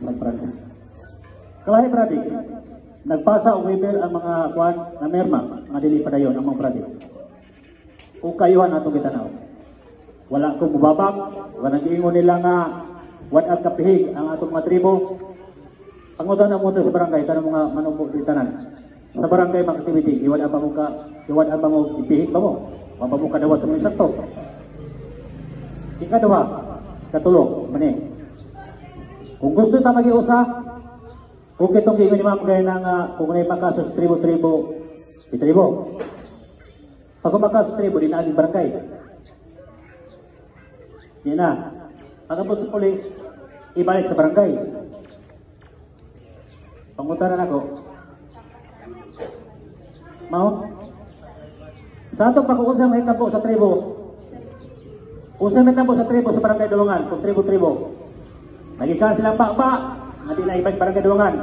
nagpransa. Kalahi project, nagpasa o waiver ang mga kuan na merma, mga dili pa dayon ang mga project. Kung kayuhan ato kita na. Wala ko mubabag, wala nag-iingon nila nga what at kapihig ang atong mga tribo. Pangutan na mo sa barangay, tanong mga manumpo di tanan. Sa barangay mga activity, iwan ang mo ipihig ba mo? Wapa mo kadawat sa mga sakto. Ikadua, katulog, mani. Kung gusto ta mag-iusa, kung kitong giingon ni ma'am gaya nga kung may makaso sa tribo-tribo, itribo. Pag makaso sa tribo, di na aging barangay. Yan na. Pagkabot sa polis, ibalik sa barangay. Pangutaran ako. Mao? Sa atong pag-uusap may tampo sa tribo. Usap may tampo sa tribo sa barangay Dulungan, kung tribo-tribo. Nagikan silang pa, nga di na ibalik barangay Dulungan.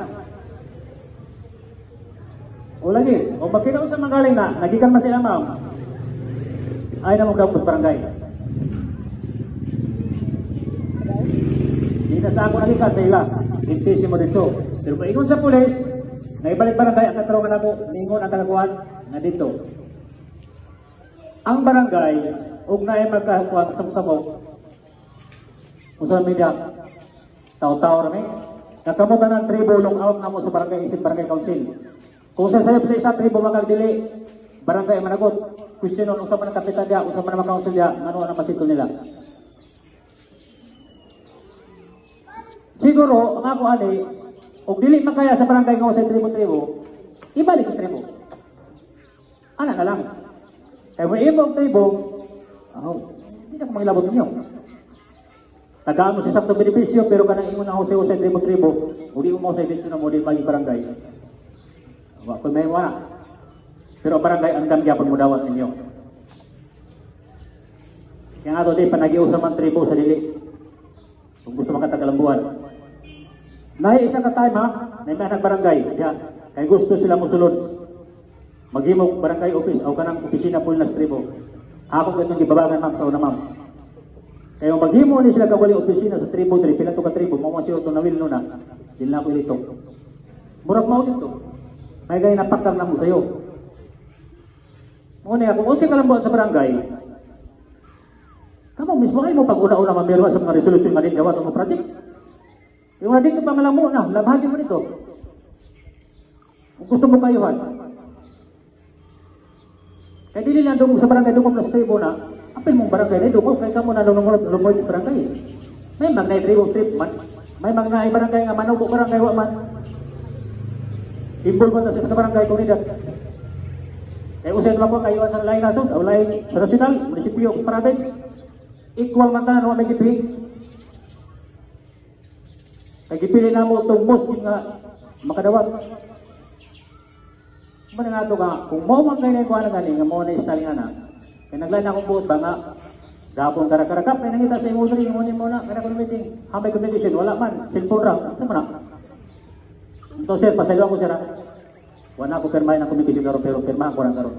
O lagi, o magkita usap magaling na, nagikan mas sila ma'am. Ay na mong sa barangay. Di na sa ako nagikan sa ila. Intisi mo dito. Pero kung ikon sa pulis, naibalik barangay ang katarungan ako, ningon ang tagakuhan na dito. Ang barangay, huwag na ay magkakuhan sa musabog. Musabog media, tao-tao rami. Nakamutan ng tribo, long out na mo sa barangay, isip barangay council. Kung sasayap sa isa tribo magagdili, barangay managot. Question nun, usap man ang kapitan diya, usap man ang council diya, ano ang masito nila. Siguro, ang ako ani, kung dili makaya sa barangay nga sa tribo-tribo, ibalik sa tribo. Ana na lang. Kaya may ibang tribo, hindi na kumangilabot ninyo. Tagaan mo si sakto benepisyo, pero kanang ingon ako sa tribo-tribo, hindi mo sa dito na mo din maging barangay. Kung may wala. Pero barangay, ang damgyapon mo dawat ninyo. Kaya nga ito din, panag-iusa man tribo sa dili. Kung gusto makatagalambuan. Nahi isa ka time ha, na may barangay. Yan. Kaya gusto sila musulod. Maghimog barangay office o kanang opisina po nas tribo. Ako itong gibabangan ma'am sa una ma'am. Kaya maghimo ni sila kawali opisina sa tribo, pila to ka tribo, mo siya ito nawil nuna. Dili na ako ilito. Murag mao dito. May gay napakang na mo sa'yo. Muna kung unsa ka lang buhat sa barangay, kamo mismo kayo mo pag-una-una mamirwa sa mga resolusyon nga din gawa itong project. Yung nga dito pangalang mo na, labhagin mo dito. Kung gusto mo kayuhan. Kaya dili lang doon sa barangay doon na sa tribo na, apel mong barangay na doon, kaya ka mo na lumod sa barangay. May mga tribo trip man. May mga barangay nga manubo barangay wa man. Imbol man sa barangay komunidad. Kaya usay lang po kayo sa lain nasod, o lain sa nasyonal, munisipyo, province. Equal man tanan, may gipihig. Kaya gipili na mo itong most nga makadawat. Muna nga ito nga, kung mo man kayo na ikuha na gani, nga mo na istalin nga na, kaya naglain akong buot ba nga, gapong karak-karakap, kaya nakita sa imo rin, ngunin mo na, kaya kung meeting, hamay competition, wala man, cellphone ra, saan mo na? Ito sir, pasalo ako sir ha. Wala ako pirmahin ang communication karon pero pirmahan ko lang karon.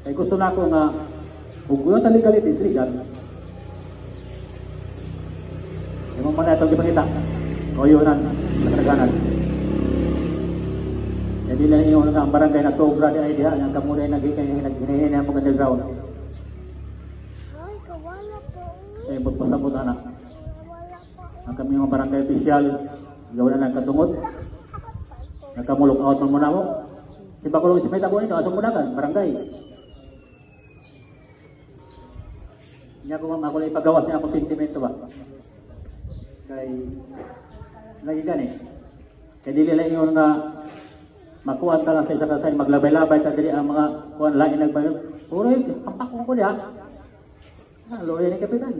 Kaya gusto na ako nga kung gusto tali-galit is legal. Yung mga na itong ipakita. Koyonan, nakaraganan. Kaya di na yung ang barangay na Tobra di ay diha. Ang kamunay nag-hinihin ang mga underground. Kaya magpasabot anak. Ang kami mga barangay official, gawin na ng katungod. Nagkamulong out mo muna mo. Si Bakulong si Meta Bonito, asong mudagan, barangay. Niya ko ma'am, ako lang ipagawas niya ako sentimento ba. Kay, lagi gani. Kaya dili lang yung nga, makuha ka lang sa isa kasay, maglabay-labay ka dili ang mga kuhan lain nagbayo. Puro yung, pampakong ko niya. Loya ni Kapitan.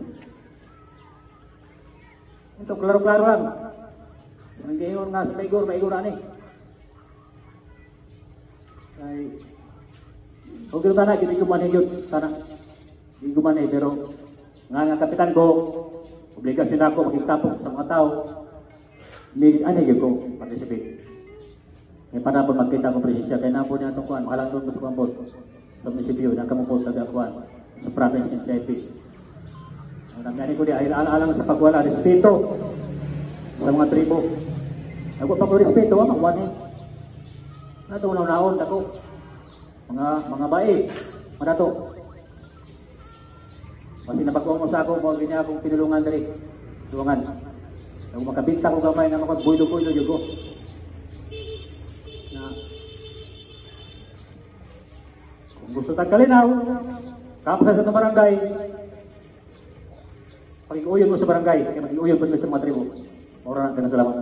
Ito, klaro-klaro lang. Ang gayon nga sa maigur ani. Ay, huwag yung tanah, hindi ko manay yun, tanah. Hindi ko manay, pero nga kapitan ko, obligasyon ako makikitapok sa mga tao, hindi ko participate. May para po magkita ko presensya, kaya na po niya itong kuhan, makalang doon sa kuhan sa munisipyo, na kamupos sa kuhan, sa province and CIP. Ang nangyari ko di, ay alang sa pagwala, respeto sa mga tribo. Ako pa ko respeto ang wani. Nato naon ako. Mga bae, manato. Kasi napagkuha mo sa ako, mo ganyan akong pinulungan dali. Tulungan. Kung makabinta ko gamay na makagbuilo-builo yung ko. Na, kung gusto tagkalinaw, kapasa sa itong barangay, pag-iuyon mo sa barangay, kaya mag-iuyon mo sa mga tribo. Maura na, ganun salamat.